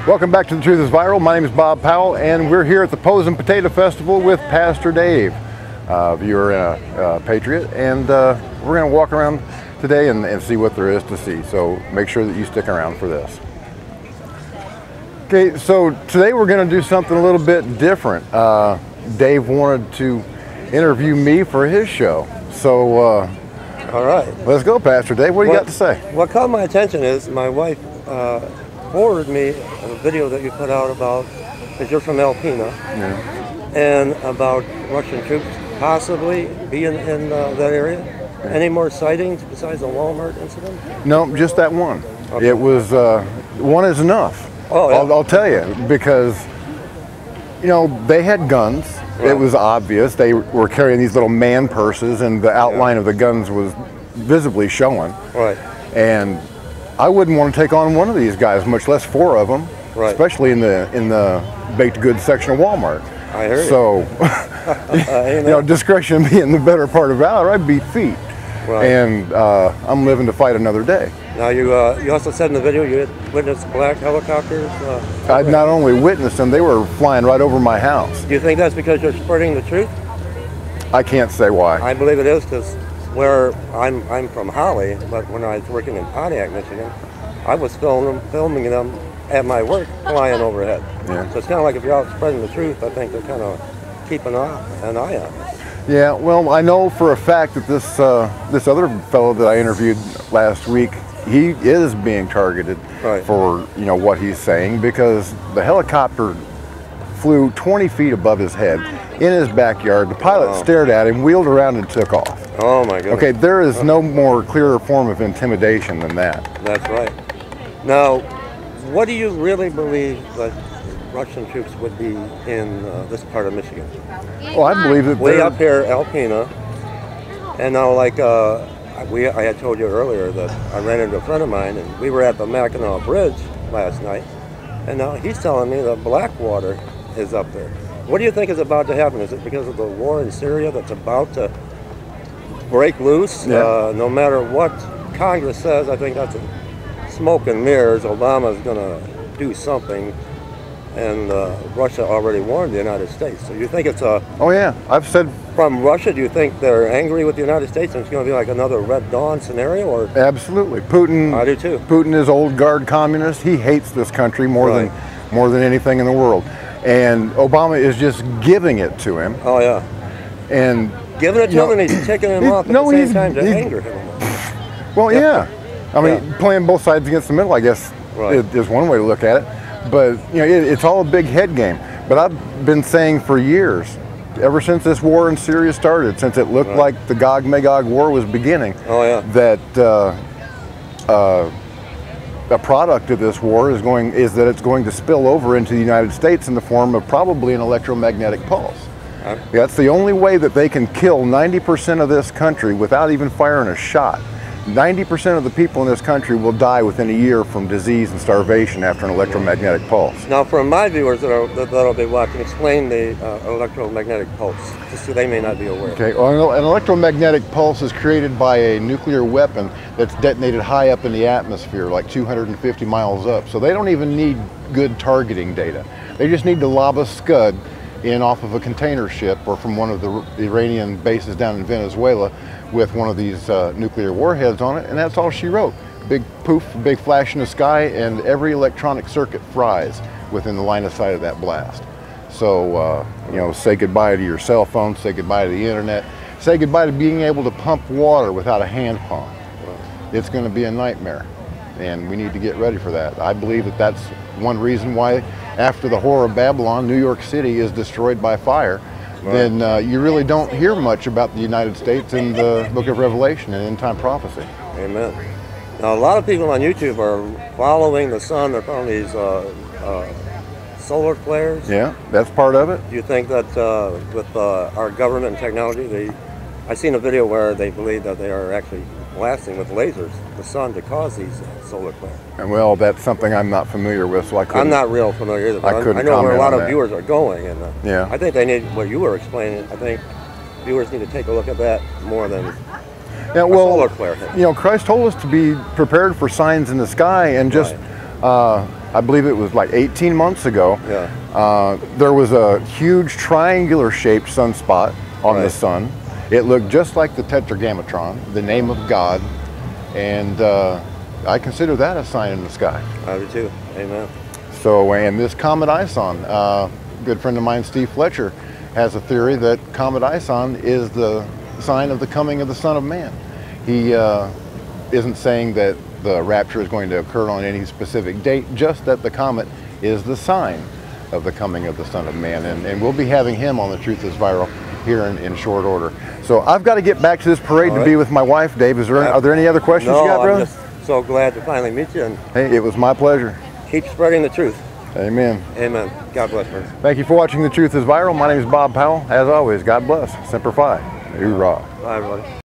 Welcome back to The Truth is Viral. My name is Bob Powell, and we're here at the Posen Potato Festival with Pastor Dave. You're a patriot, and we're going to walk around today and see what there is to see. So make sure that you stick around for this. Okay, so today we're going to do something a little bit different. Dave wanted to interview me for his show. So all right, let's go, Pastor Dave. What do you got to say? What caught my attention is my wife forwarded me a video that you put out about, because you're from Alpena, and about Russian troops possibly being in that area. Yeah. Any more sightings besides the Walmart incident? No, just that one. Okay. It was, one is enough. Oh, yeah. I'll tell you, because, you know, they had guns. Right. It was obvious. They were carrying these little man purses, and the outline of the guns was visibly showing. Right. And I wouldn't want to take on one of these guys, much less four of them, right, especially in the baked goods section of Walmart. I heard so, you know, discretion being the better part of valor, I beat feet. Right. And I'm living to fight another day. Now you also said in the video you had witnessed black helicopters. I'd not only witnessed them, they were flying right over my house. Do you think that's because you're spreading the truth? I can't say why. I believe it is, because where I'm from Holly, but when I was working in Pontiac, Michigan, I was filming them at my work flying overhead. Yeah. So it's kind of like if you're out spreading the truth, I think they're kind of keeping an eye on us. Yeah, well, I know for a fact that this other fellow that I interviewed last week, he is being targeted, right, for, you know, what he's saying, because the helicopter flew 20 feet above his head in his backyard. The pilot stared at him, wheeled around, and took off. Oh my goodness. Okay, there is no more clearer form of intimidation than that. That's right. Now, what do you really believe that Russian troops would be in this part of Michigan? Well, I believe that way up here, Alpena, and now like I had told you earlier that I ran into a friend of mine, and we were at the Mackinac Bridge last night, and now he's telling me that Blackwater is up there. What do you think is about to happen? Is it because of the war in Syria that's about to break loose? Yeah. No matter what Congress says, I think that's smoke and mirrors. Obama's going to do something, and Russia already warned the United States. So you think it's a... Oh yeah, I've said... From Russia, do you think they're angry with the United States and it's going to be like another Red Dawn scenario? Or? Absolutely. Putin... I do too. Putin is old guard communist. He hates this country more than anything in the world. And Obama is just giving it to him. Oh yeah. And giving it to him, and he's taking him off at the same time to anger him. Well, yeah. I mean, playing both sides against the middle, I guess, is one way to look at it. But, you know, it's all a big head game. But I've been saying for years, ever since this war in Syria started, since it looked like the Gog-Magog war was beginning, that a product of this war is that it's going to spill over into the United States in the form of probably an electromagnetic pulse. That's the only way that they can kill 90% of this country without even firing a shot. 90% of the people in this country will die within a year from disease and starvation after an electromagnetic pulse. Now, for my viewers that'll be watching, explain the electromagnetic pulse, just so they may not be aware. Okay, well, an electromagnetic pulse is created by a nuclear weapon that's detonated high up in the atmosphere, like 250 miles up. So they don't even need good targeting data. They just need to lob a scud in off of a container ship or from one of the Iranian bases down in Venezuela with one of these nuclear warheads on it, and that's all she wrote. Big poof, big flash in the sky, and every electronic circuit fries within the line of sight of that blast. So, you know, say goodbye to your cell phone, say goodbye to the internet, say goodbye to being able to pump water without a hand pump. It's going to be a nightmare, and we need to get ready for that. I believe that that's one reason why, after the horror of Babylon, New York City is destroyed by fire. Then you really don't hear much about the United States in the book of Revelation and end-time prophecy. Amen. Now, a lot of people on YouTube are following the sun. They're following these solar flares. Yeah, that's part of it. Do you think that with our government and technology, I've seen a video where they believe that they are actually blasting with lasers the sun to cause these solar flares? And well, that's something I'm not familiar with, so I couldn't. I'm not real familiar either. But I know where a lot of viewers are going, and I think they need what you were explaining. I think viewers need to take a look at that more than solar flare. You know, Christ told us to be prepared for signs in the sky, and just I believe it was like 18 months ago. Yeah. There was a huge triangular shaped sunspot on the sun. It looked just like the Tetragrammaton, the name of God, and I consider that a sign in the sky. I do too. Amen. So, and this Comet Ison, a good friend of mine, Steve Fletcher, has a theory that Comet Ison is the sign of the coming of the Son of Man. He isn't saying that the rapture is going to occur on any specific date, just that the comet is the sign of the coming of the Son of Man. And we'll be having him on The Truth is Viral here in short order. So I've got to get back to this parade to be with my wife, Dave. Are there any other questions you got, brother? I'm just so glad to finally meet you. And hey, it was my pleasure. Keep spreading the truth. Amen. Amen. God bless, man. Thank you for watching The Truth is Viral. My name is Bob Powell. As always, God bless. Semper Fi. Hoorah. Bye, everybody.